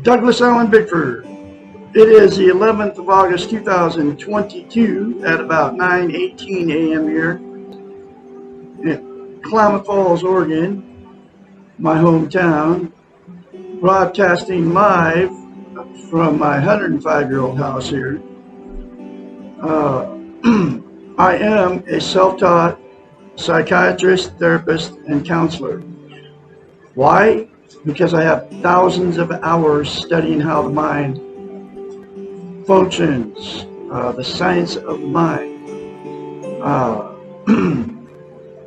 Douglas Allen Bickford. It is the 11th of August 2022 at about 9:18 a.m. here in Klamath Falls, Oregon, my hometown, broadcasting live from my 105-year-old house here. I am a self-taught psychiatrist, therapist, and counselor. Why? Because I have thousands of hours studying how the mind functions, the science of the mind.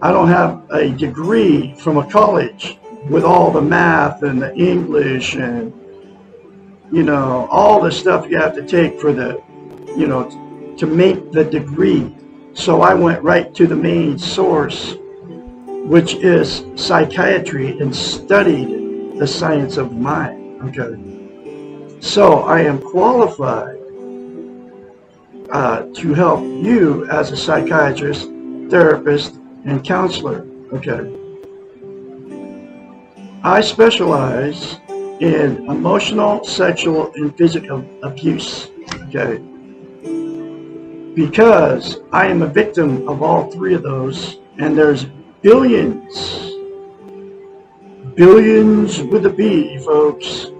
I don't have a degree from a college with all the math and the English and, all the stuff you have to take for the, to make the degree. So I went right to the main source, which is psychiatry, and studied the science of mind. Okay. So I am qualified to help you as a psychiatrist, therapist, and counselor. Okay. I specialize in emotional, sexual, and physical abuse. Okay. Because I am a victim of all three of those, and there's billions with a B, folks,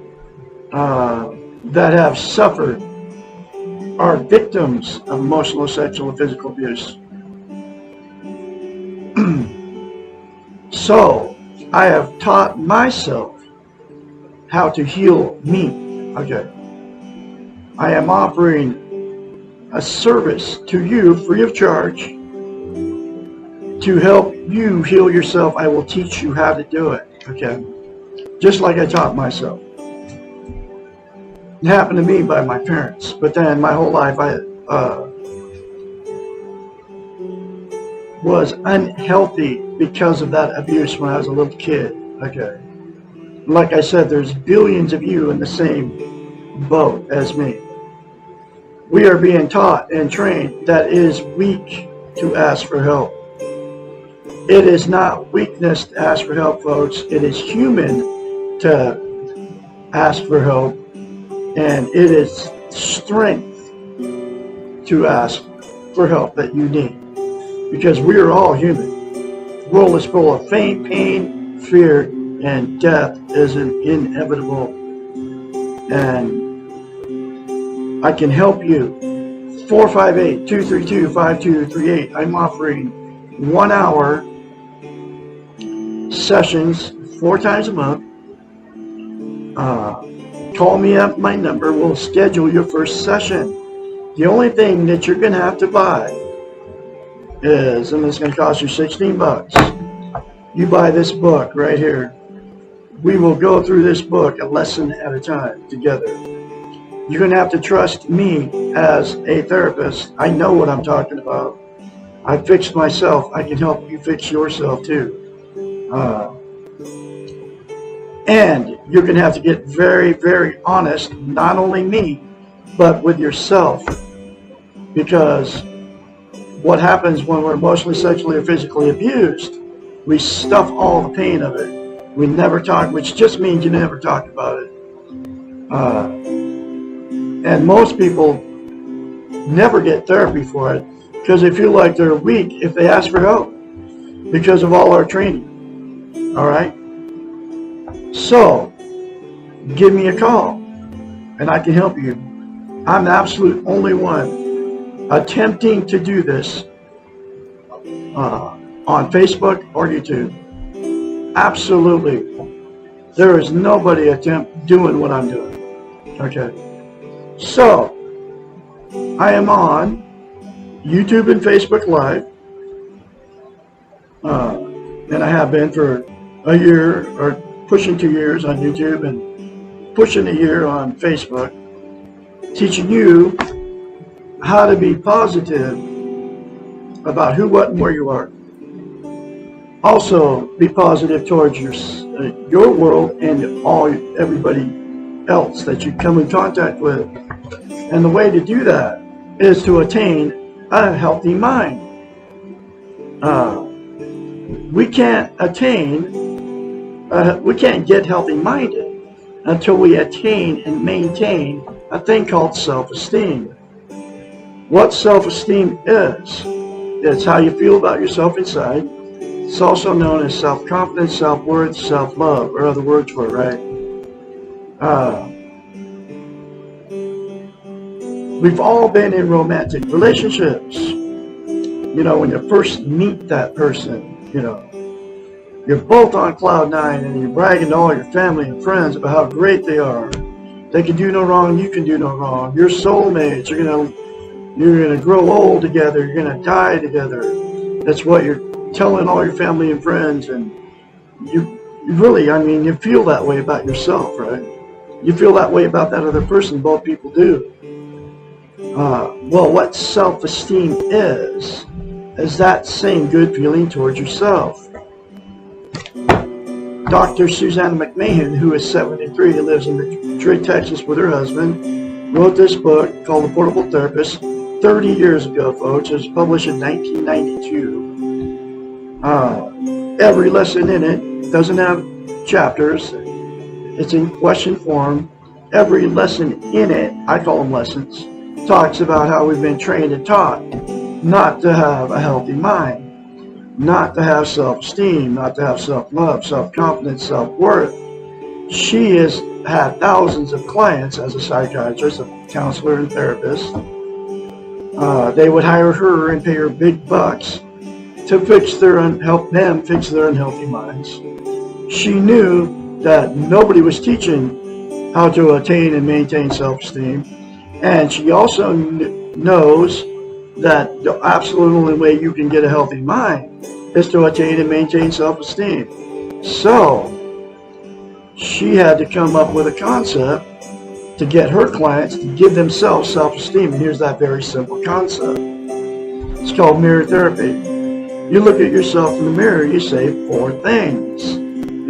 that have suffered, are victims of emotional, sexual, and physical abuse. So, I have taught myself how to heal me. Okay. I am offering a service to you free of charge to help you heal yourself. I will teach you how to do it. Okay. Just like I taught myself. It happened to me by my parents, but then my whole life I was unhealthy because of that abuse when I was a little kid. Okay. Like I said, there's billions of you in the same boat as me. We are being taught and trained that it is weak to ask for help. It is not weakness to ask for help, folks. It is human to ask for help, and it is strength to ask for help that you need, because we are all human. The world is full of pain, fear, and death is inevitable. And I can help you. 458-232-5238. I'm offering 1 hour sessions 4 times a month. Call me up, my number. We'll schedule your first session. The only thing that you're going to have to buy is, and it's going to cost you $16. You buy this book right here. We will go through this book a lesson at a time together. You're going to have to trust me as a therapist. I know what I'm talking about. I fixed myself. I can help you fix yourself too. And you're going to have to get very, very honest, not only me, but with yourself. Because what happens when we're emotionally, sexually, or physically abused, we stuff all the pain of it. We never talk, which just means you never talk about it. And most people never get therapy for it because they feel like they're weak if they ask for help because of all our training. All right? So, give me a call and I can help you. I'm the absolute only one attempting to do this on Facebook or YouTube. Absolutely. There is nobody doing what I'm doing. Okay? So, I am on YouTube and Facebook Live, and I have been for a year, or pushing 2 years on YouTube, and pushing a year on Facebook, teaching you how to be positive about who, what, and where you are. Also, be positive towards your world and everybody else that you come in contact with. And the way to do that is to attain a healthy mind. We can't get healthy minded until we attain and maintain a thing called self-esteem. What self-esteem is, it's how you feel about yourself inside. It's also known as self-confidence, self-worth, self-love, or other words for it, right? We've all been in romantic relationships. You know, when you first meet that person, you know, you're both on cloud nine and you're bragging to all your family and friends about how great they are. They can do no wrong, you can do no wrong. You're soulmates. You're gonna grow old together. You're gonna die together. That's what you're telling all your family and friends. And you really, I mean, you feel that way about yourself, right? You feel that way about that other person. Both people do. Well, what self-esteem is that same good feeling towards yourself. Dr. Susanna McMahon, who is 73, lives in Detroit, Texas with her husband, wrote this book called The Portable Therapist 30 years ago, folks. It was published in 1992. Every lesson in it doesn't have chapters. It's in question form. Every lesson in it, I call them lessons, talks about how we've been trained and taught not to have a healthy mind, not to have self-esteem, not to have self-love, self-confidence, self-worth. She has had thousands of clients as a psychiatrist, a counselor, and therapist. They would hire her and pay her big bucks to help them fix their unhealthy minds. She knew that nobody was teaching how to attain and maintain self-esteem, and she also knows that the absolute only way you can get a healthy mind is to attain and maintain self-esteem. So she had to come up with a concept to get her clients to give themselves self-esteem. And here's that very simple concept. It's called mirror therapy. You look at yourself in the mirror, you say 4 things.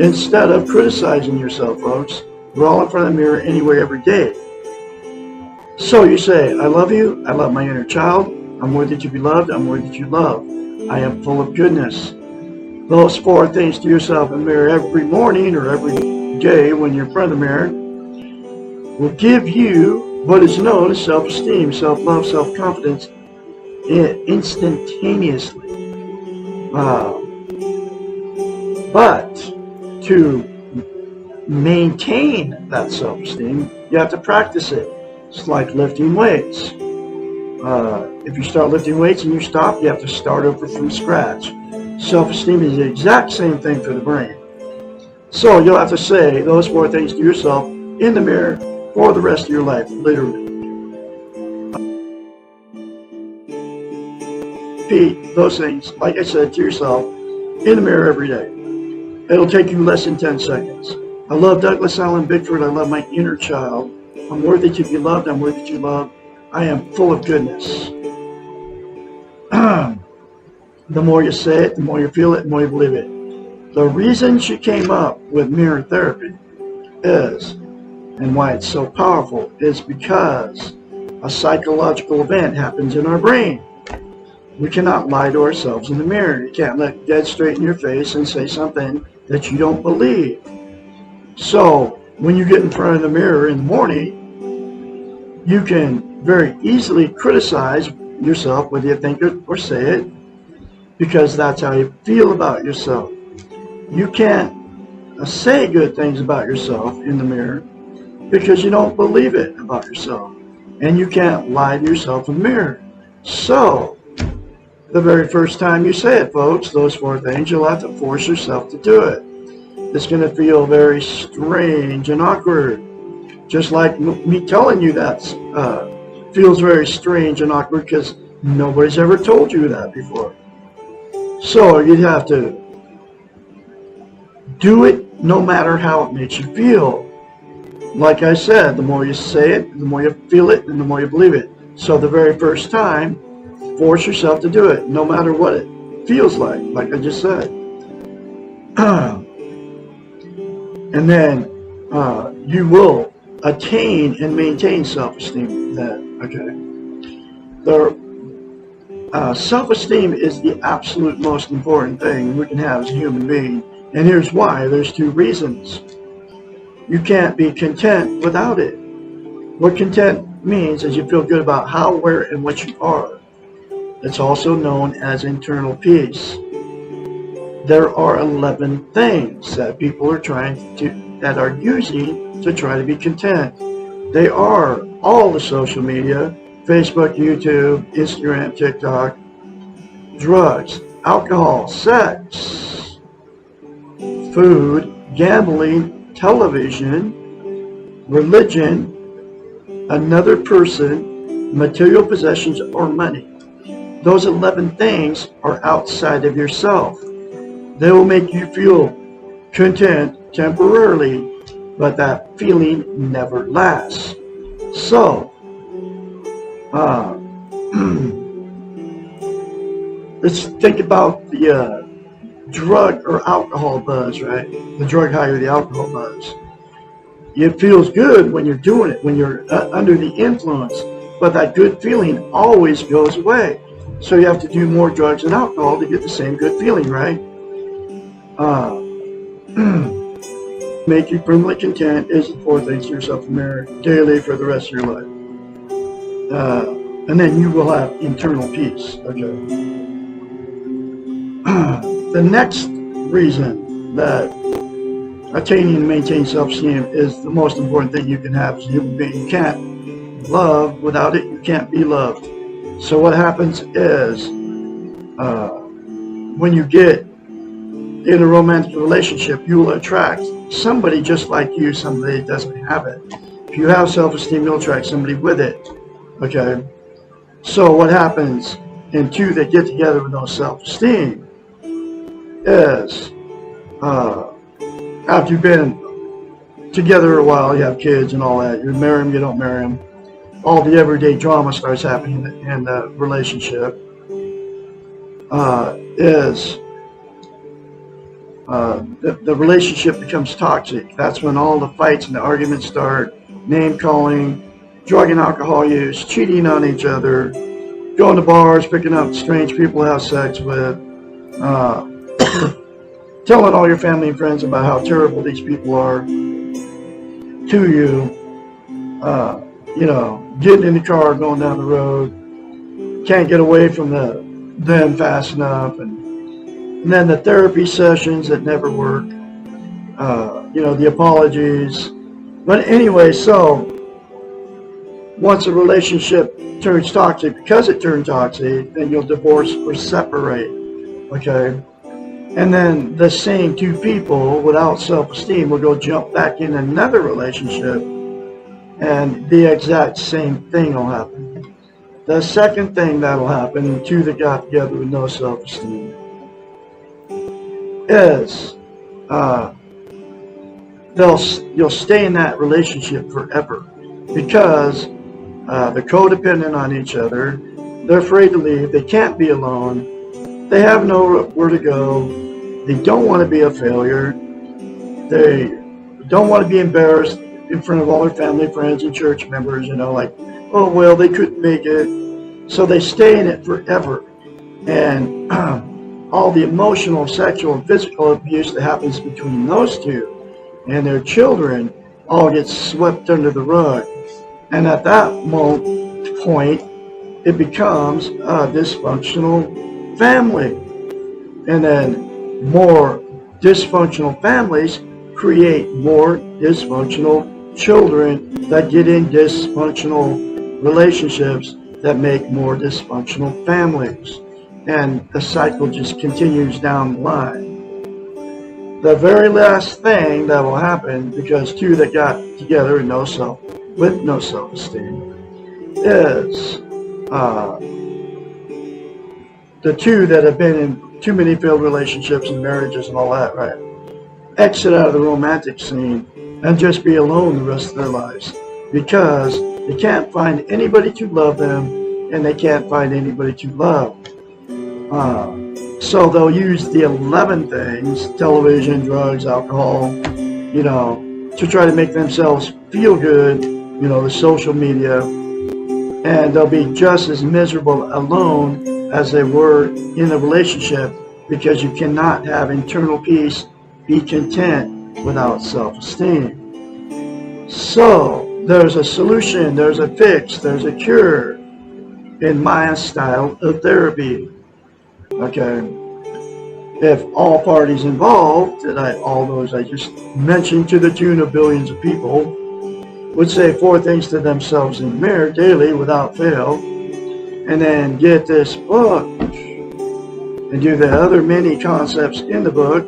Instead of criticizing yourself, folks, we're all in front of the mirror anyway every day. So you say, I love you, I love my inner child, I'm worthy to be loved, I'm worthy to love, I am full of goodness. Those 4 things to yourself in the mirror every morning or every day when you're in front of the mirror will give you what is known as self-esteem, self-love, self-confidence instantaneously. But to maintain that self-esteem, you have to practice it. It's like lifting weights. If you start lifting weights and you stop, you have to start over from scratch. Self-esteem is the exact same thing for the brain. So you'll have to say those 4 things to yourself in the mirror for the rest of your life, literally. Repeat those things, like I said, to yourself in the mirror every day. It'll take you less than 10 seconds. I love Douglas Allen Bickford. I love my inner child. I'm worthy to be loved. I'm worthy to love. I am full of goodness. The more you say it, the more you feel it, the more you believe it. The reason she came up with mirror therapy is, and why it's so powerful, is because a psychological event happens in our brain. We cannot lie to ourselves in the mirror. You can't look dead straight in your face and say something that you don't believe. So when you get in front of the mirror in the morning, you can very easily criticize yourself, whether you think it or say it, because that's how you feel about yourself. You can't say good things about yourself in the mirror because you don't believe it about yourself. And you can't lie to yourself in the mirror. So the very first time you say it, folks, those 4 things, you'll have to force yourself to do it. It's going to feel very strange and awkward. Just like me telling you that feels very strange and awkward because nobody's ever told you that before. So you'd have to do it no matter how it makes you feel. Like I said, the more you say it, the more you feel it, and the more you believe it. So the very first time, force yourself to do it, no matter what it feels like I just said. And then you will attain and maintain self-esteem then, okay? Self-esteem is the absolute most important thing we can have as a human being. And here's why. There's 2 reasons. You can't be content without it. What content means is you feel good about how, where, and what you are. It's also known as internal peace. There are 11 things that people are that are using to try to be content. They are all the social media, Facebook, YouTube, Instagram, TikTok, drugs, alcohol, sex, food, gambling, television, religion, another person, material possessions, or money. Those 11 things are outside of yourself. They will make you feel content temporarily, but that feeling never lasts. So, let's think about the drug or alcohol buzz, right? The drug high or the alcohol buzz. It feels good when you're doing it, when you're under the influence, but that good feeling always goes away. So you have to do more drugs and alcohol to get the same good feeling, right? Make you permanently content is the 4 things to yourself in the mirror daily for the rest of your life. And then you will have internal peace, okay? The next reason that attaining and maintaining self-esteem is the most important thing you can have as a human being. You can't love without it. You can't be loved. So what happens is when you get in a romantic relationship, you will attract somebody just like you, somebody that doesn't have it. If you have self-esteem, you'll attract somebody with it. Okay? So what happens in two that get together with no self-esteem is after you've been together a while, you have kids and all that, you marry them, you don't marry them, all the everyday drama starts happening in the relationship, the relationship becomes toxic. That's when all the fights and the arguments start, name calling, drug and alcohol use, cheating on each other, going to bars, picking up strange people to have sex with, telling all your family and friends about how terrible these people are to you, getting in the car, going down the road, can't get away from them fast enough, and then the therapy sessions that never work, the apologies. But anyway, so once a relationship turns toxic, because it turned toxic, then you'll divorce or separate, okay? And then the same two people without self-esteem will go jump back in another relationship, and the exact same thing will happen. The second thing that'll happen, two that got together with no self-esteem, is you'll stay in that relationship forever because they're codependent on each other. They're afraid to leave. They can't be alone. They have nowhere to go. They don't want to be a failure. They don't want to be embarrassed in front of all their family, friends, and church members, like, oh, well, they couldn't make it. So they stay in it forever. And all the emotional, sexual, and physical abuse that happens between those two and their children all gets swept under the rug. And at that point, it becomes a dysfunctional family. And then more dysfunctional families create more dysfunctional children that get in dysfunctional relationships that make more dysfunctional families. And the cycle just continues down the line. The very last thing that will happen, because two that got together with no self-esteem, is the two that have been in too many failed relationships and marriages and all that, right? Exit out of the romantic scene and just be alone the rest of their lives because they can't find anybody to love them and they can't find anybody to love. So they'll use the 11 things, television, drugs, alcohol, to try to make themselves feel good, the social media, and they'll be just as miserable alone as they were in a relationship because you cannot have internal peace, be content without self-esteem. So, there's a solution, there's a fix, there's a cure in my style of therapy. Okay. If all parties involved, and all those I just mentioned to the tune of billions of people, would say 4 things to themselves in the mirror daily without fail, and then get this book and do the other many concepts in the book,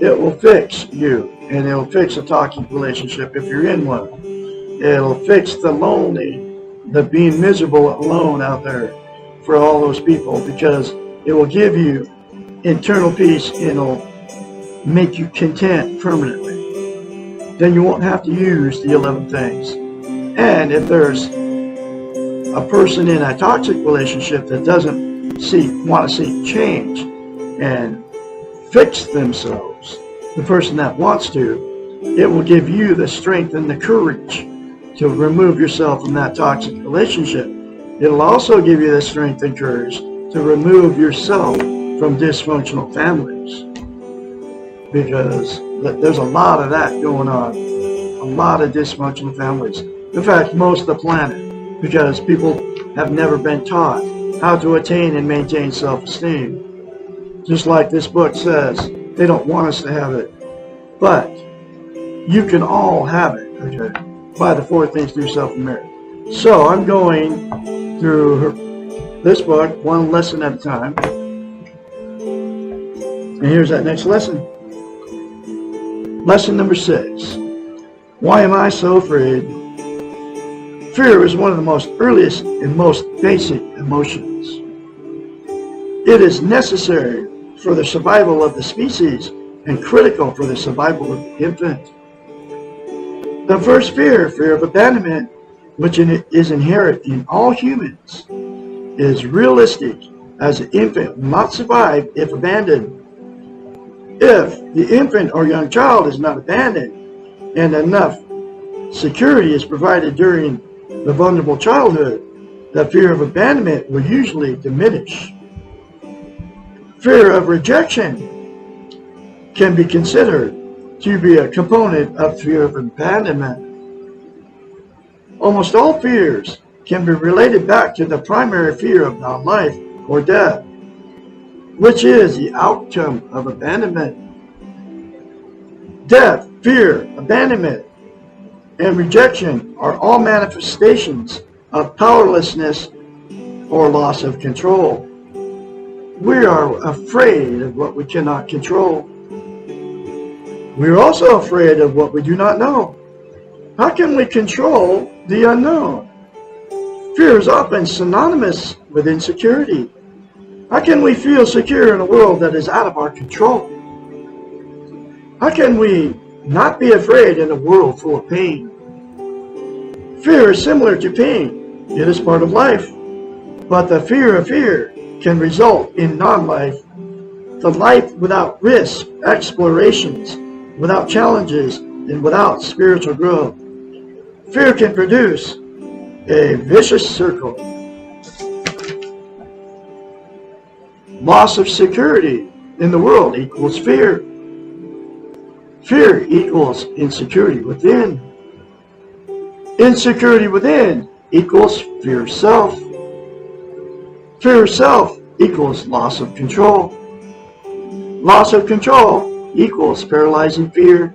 it will fix you, and it'll fix a toxic relationship if you're in one. It'll fix the lonely, the being miserable alone out there for all those people, because it will give you internal peace and it'll make you content permanently. Then you won't have to use the 11 things. And if there's a person in a toxic relationship that doesn't want to see change and fix themselves, the person that wants to, it will give you the strength and the courage to remove yourself from that toxic relationship. It'll also give you the strength and courage to remove yourself from dysfunctional families, because there's a lot of that going on, a lot of dysfunctional families. In fact, most of the planet, because people have never been taught how to attain and maintain self-esteem. Just like this book says, they don't want us to have it, but you can all have it, okay, by the 4 things through self-merit. So I'm going through this book one lesson at a time. And here's that next lesson. Lesson number 6. Why am I so afraid? Fear is one of the most earliest and most basic emotions. It is necessary for the survival of the species and critical for the survival of the infant. The first fear of abandonment, which is inherent in all humans, is realistic, as the infant will not survive if abandoned. If the infant or young child is not abandoned and enough security is provided during the vulnerable childhood, the fear of abandonment will usually diminish. Fear of rejection can be considered to be a component of fear of abandonment. Almost all fears can be related back to the primary fear of non-life or death, which is the outcome of abandonment. Death, fear, abandonment, and rejection are all manifestations of powerlessness or loss of control. We are afraid of what we cannot control. We are also afraid of what we do not know. How can we control the unknown? Fear is often synonymous with insecurity. How can we feel secure in a world that is out of our control? How can we not be afraid in a world full of pain? Fear is similar to pain. It is part of life. But the fear of fear can result in non-life, the life without risk, explorations, without challenges, and without spiritual growth. Fear can produce a vicious circle. Loss of security in the world equals fear. Fear equals insecurity within. Insecurity within equals fear of self. Fear of self equals loss of control. Loss of control equals paralyzing fear.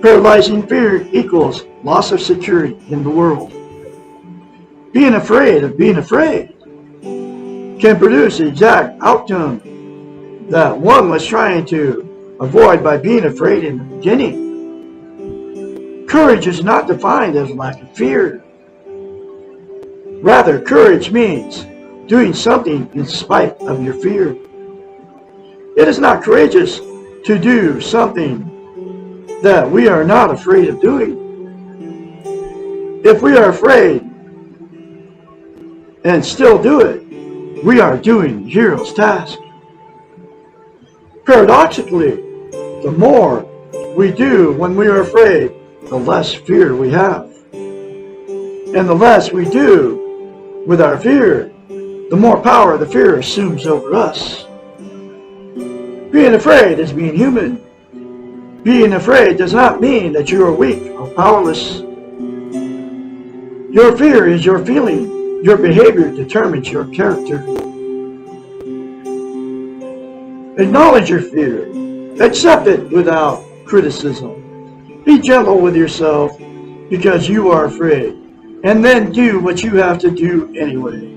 Paralyzing fear equals loss of security in the world. Being afraid of being afraid can produce the exact outcome that one was trying to avoid by being afraid in the beginning. Courage is not defined as lack of fear. Rather, courage means doing something in spite of your fear. It is not courageous to do something that we are not afraid of doing. If we are afraid and still do it, we are doing the hero's task. Paradoxically, the more we do when we are afraid, the less fear we have. And the less we do with our fear, the more power the fear assumes over us. Being afraid is being human. Being afraid does not mean that you are weak or powerless. Your fear is your feeling. Your behavior determines your character. Acknowledge your fear. Accept it without criticism. Be gentle with yourself because you are afraid, and then do what you have to do anyway,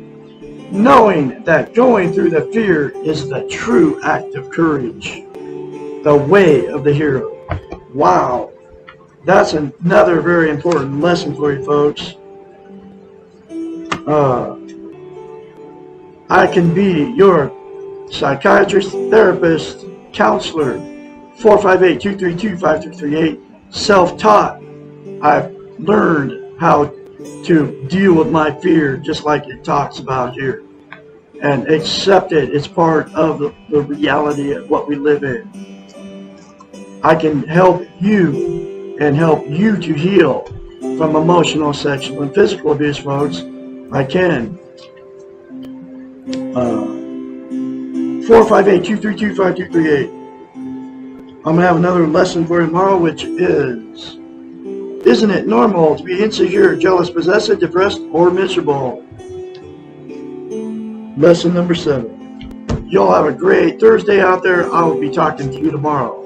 knowing that going through the fear is the true act of courage, the way of the hero. Wow, that's another very important lesson for you folks. I can be your psychiatrist, therapist, counselor. 458-232-5338. Self-taught. I've learned how to deal with my fear just like it talks about here. And accept it. It's part of the reality of what we live in. I can help you and help you to heal from emotional, sexual, and physical abuse, folks. I can. 458-232-5238. I'm going to have another lesson for you tomorrow, which is, isn't it normal to be insecure, jealous, possessive, depressed, or miserable? Lesson number 7. Y'all have a great Thursday out there. I will be talking to you tomorrow.